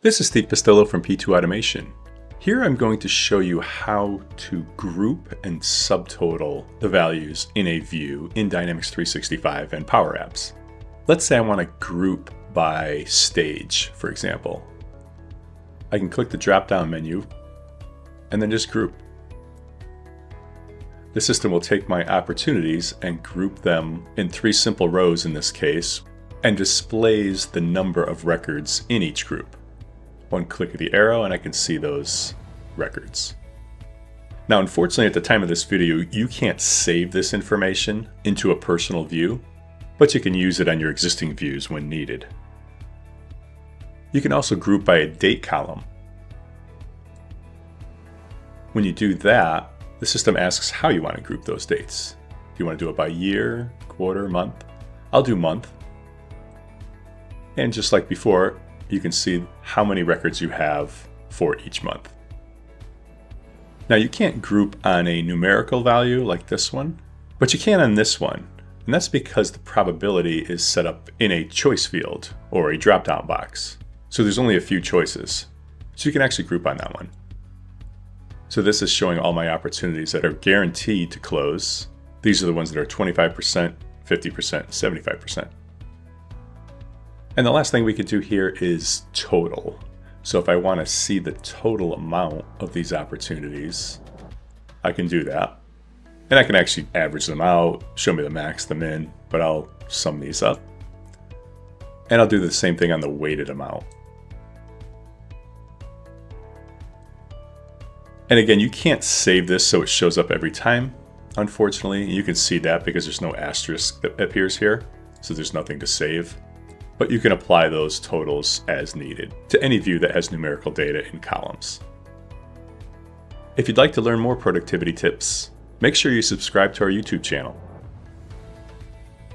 This is Steve Pastillo from P2 Automation. Here I'm going to show you how to group and subtotal the values in a view in Dynamics 365 and Power Apps. Let's say I want to group by stage, for example. I can click the drop-down menu and then just group. The system will take my opportunities and group them in 3 simple rows in this case, and displays the number of records in each group. One click of the arrow and I can see those records. Now, unfortunately, at the time of this video, you can't save this information into a personal view, but you can use it on your existing views when needed. You can also group by a date column. When you do that, the system asks how you want to group those dates. Do you want to do it by year, quarter, month? I'll do month. And just like before, you can see how many records you have for each month. Now, you can't group on a numerical value like this one, but you can on this one. And that's because the probability is set up in a choice field or a drop-down box. So there's only a few choices. So you can actually group on that one. So this is showing all my opportunities that are guaranteed to close. These are the ones that are 25%, 50%, 75%. And the last thing we could do here is total. So if I want to see the total amount of these opportunities, I can do that. And I can actually average them out, show me the max, the min, but I'll sum these up. And I'll do the same thing on the weighted amount. And again, you can't save this so it shows up every time, unfortunately. You can see that because there's no asterisk that appears here, so there's nothing to save. But you can apply those totals as needed to any view that has numerical data in columns. If you'd like to learn more productivity tips, make sure you subscribe to our YouTube channel.